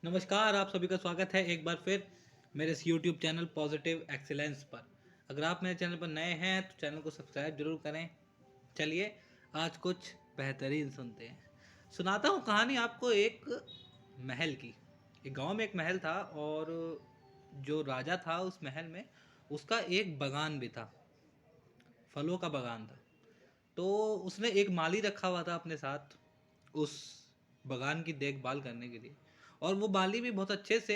नमस्कार, आप सभी का स्वागत है एक बार फिर मेरे इस यूट्यूब चैनल पॉजिटिव एक्सीलेंस पर। अगर आप मेरे चैनल पर नए हैं तो चैनल को सब्सक्राइब जरूर करें। चलिए आज कुछ बेहतरीन सुनते हैं। सुनाता हूँ कहानी आपको एक महल की। एक गांव में एक महल था और जो राजा था उस महल में उसका एक बागान भी था, फलों का बागान था। तो उसने एक माली रखा हुआ था अपने साथ उस बागान की देखभाल करने के लिए। और वो माली भी बहुत अच्छे से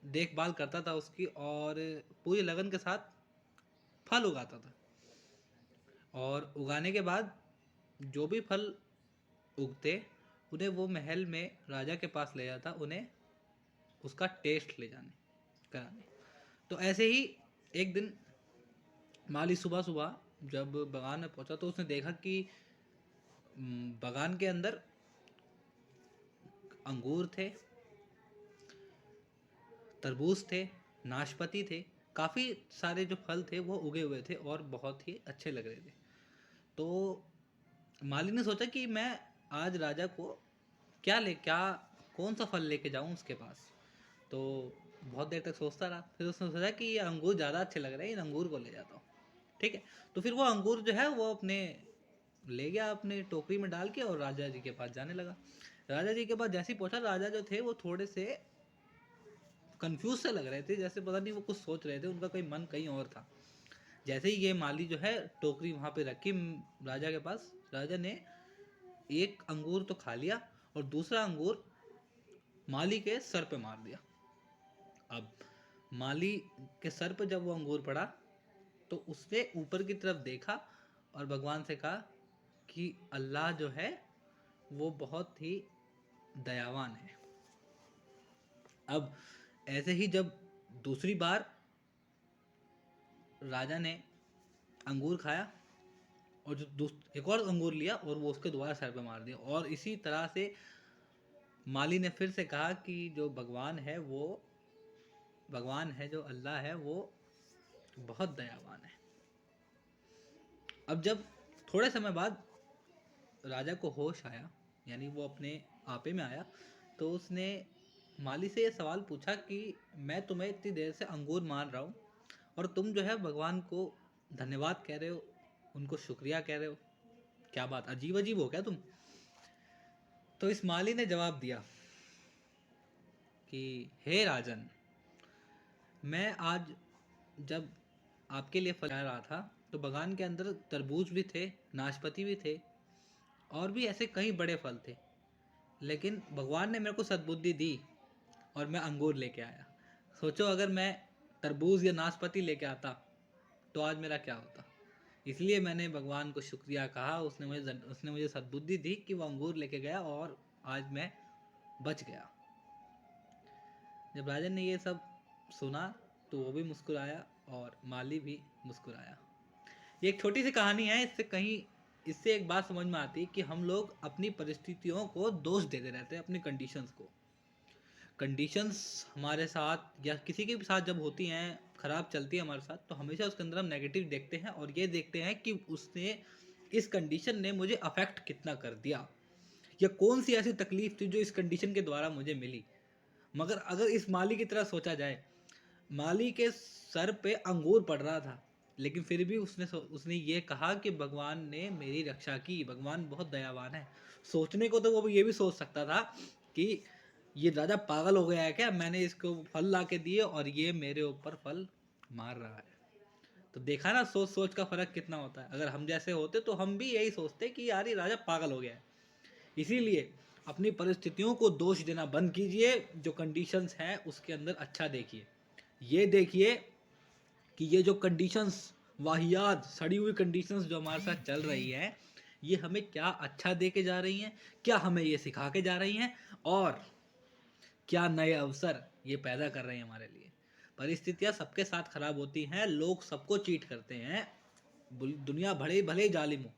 देखभाल करता था उसकी, और पूरी लगन के साथ फल उगाता था। और उगाने के बाद जो भी फल उगते उन्हें वो महल में राजा के पास ले जाता, उन्हें उसका टेस्ट ले जाने कराने। तो ऐसे ही एक दिन माली सुबह सुबह जब बागान में पहुंचा तो उसने देखा कि बागान के अंदर अंगूर थे, तरबूज थे, नाशपाती थे, काफ़ी सारे जो फल थे वो उगे हुए थे और बहुत ही अच्छे लग रहे थे। तो माली ने सोचा कि मैं आज राजा को क्या कौन सा फल लेके जाऊं उसके पास। तो बहुत देर तक सोचता रहा, फिर उसने सोचा कि ये अंगूर ज़्यादा अच्छे लग रहे हैं, इन अंगूर को ले जाता हूँ। ठीक है। तो फिर वो अंगूर जो है वो अपने ले गया अपने टोकरी में डाल के और राजा जी के पास जाने लगा। राजा जी के पास जैसे ही पहुंचा, राजा जो थे वो थोड़े से कंफ्यूज से लग रहे थे, जैसे पता नहीं वो कुछ सोच रहे थे, उनका कोई मन कहीं और था। जैसे ही ये माली जो है टोकरी वहां पे रखी राजा के पास, राजा ने एक अंगूर तो खा लिया और दूसरा अंगूर माली के सर पे मार दिया। अब माली के सर पे जब वो अंगूर पड़ा तो उसने ऊपर की तरफ देखा और भगवान से कहा कि अल्लाह जो है वो बहुत ही दयावान है। अब ऐसे ही जब दूसरी बार राजा ने अंगूर खाया और जो एक और अंगूर लिया और वो उसके दोबारा सर पे मार दिया, और इसी तरह से माली ने फिर से कहा कि जो भगवान है, जो अल्लाह है वो बहुत दयावान है। अब जब थोड़े समय बाद राजा को होश आया, यानी वो अपने आपे में आया, तो उसने माली से ये सवाल पूछा कि मैं तुम्हें इतनी देर से अंगूर मार रहा हूँ और तुम जो है भगवान को धन्यवाद कह रहे हो, उनको शुक्रिया कह रहे हो, क्या बात अजीब अजीब हो क्या तुम। तो इस माली ने जवाब दिया कि हे राजन, मैं आज जब आपके लिए फल ला रहा था तो बागान के अंदर तरबूज भी थे, नाशपाती भी थे और भी ऐसे कई बड़े फल थे, लेकिन भगवान ने मेरे को सद्बुद्धि दी और मैं अंगूर लेके आया। सोचो अगर मैं तरबूज या नाशपाती लेके आता तो आज मेरा क्या होता। इसलिए मैंने भगवान को शुक्रिया कहा, उसने मुझे सद्बुद्धि दी कि वो अंगूर लेके गया और आज मैं बच गया। जब राजन ने ये सब सुना तो वो भी मुस्कुराया और माली भी मुस्कुराया। ये एक छोटी सी कहानी है, इससे एक बात समझ में आती है कि हम लोग अपनी परिस्थितियों को दोष देते रहते हैं, अपनी कंडीशंस को। कंडीशंस हमारे साथ या किसी के भी साथ जब होती हैं, ख़राब चलती है हमारे साथ, तो हमेशा उसके अंदर हम नेगेटिव देखते हैं और ये देखते हैं कि उसने इस कंडीशन ने मुझे अफेक्ट कितना कर दिया, या कौन सी ऐसी तकलीफ थी जो इस कंडीशन के द्वारा मुझे मिली। मगर अगर इस माली की तरह सोचा जाए, माली के सर पे अंगूर पड़ रहा था, लेकिन फिर भी उसने ये कहा कि भगवान ने मेरी रक्षा की, भगवान बहुत दयावान है। सोचने को तो वो ये भी सोच सकता था कि ये राजा पागल हो गया है क्या, मैंने इसको फल ला के दिए और ये मेरे ऊपर फल मार रहा है। तो देखा ना, सोच सोच का फर्क कितना होता है। अगर हम जैसे होते तो हम भी यही सोचते कि यार ये राजा पागल हो गया है। इसीलिए अपनी परिस्थितियों को दोष देना बंद कीजिए, जो कंडीशंस हैं उसके अंदर अच्छा देखिए। ये देखिए कि ये जो कंडीशंस, वाहियात सड़ी हुई कंडीशंस जो हमारे साथ चल रही हैं, ये हमें क्या अच्छा दे के जा रही हैं, क्या हमें ये सिखा के जा रही हैं, और क्या नए अवसर ये पैदा कर रहे हैं हमारे लिए। परिस्थितियाँ सबके साथ खराब होती हैं, लोग सबको चीट करते हैं, दुनिया भले भले जालिम हो,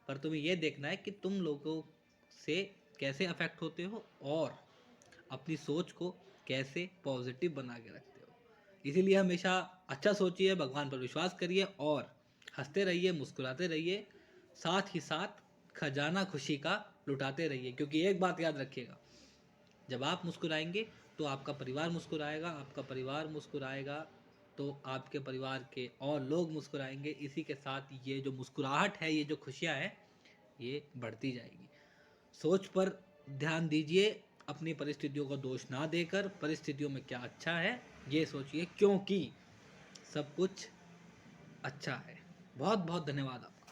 पर तुम्हें यह देखना है कि तुम लोगों से कैसे अफेक्ट होते हो और अपनी सोच को कैसे पॉजिटिव बना के रखते हो। इसीलिए हमेशा अच्छा सोचिए, भगवान पर विश्वास करिए और हंसते रहिए, मुस्कुराते रहिए, साथ ही साथ खजाना खुशी का लुटाते रहिए। क्योंकि एक बात याद रखिएगा, जब आप मुस्कुराएंगे तो आपका परिवार मुस्कुराएगा, आपका परिवार मुस्कुराएगा तो आपके परिवार के और लोग मुस्कुराएंगे। इसी के साथ ये जो मुस्कुराहट है, ये जो खुशियाँ हैं, ये बढ़ती जाएगी। सोच पर ध्यान दीजिए, अपनी परिस्थितियों को दोष ना देकर परिस्थितियों में क्या अच्छा है ये सोचिए, क्योंकि सब कुछ अच्छा है। बहुत बहुत धन्यवाद आपका।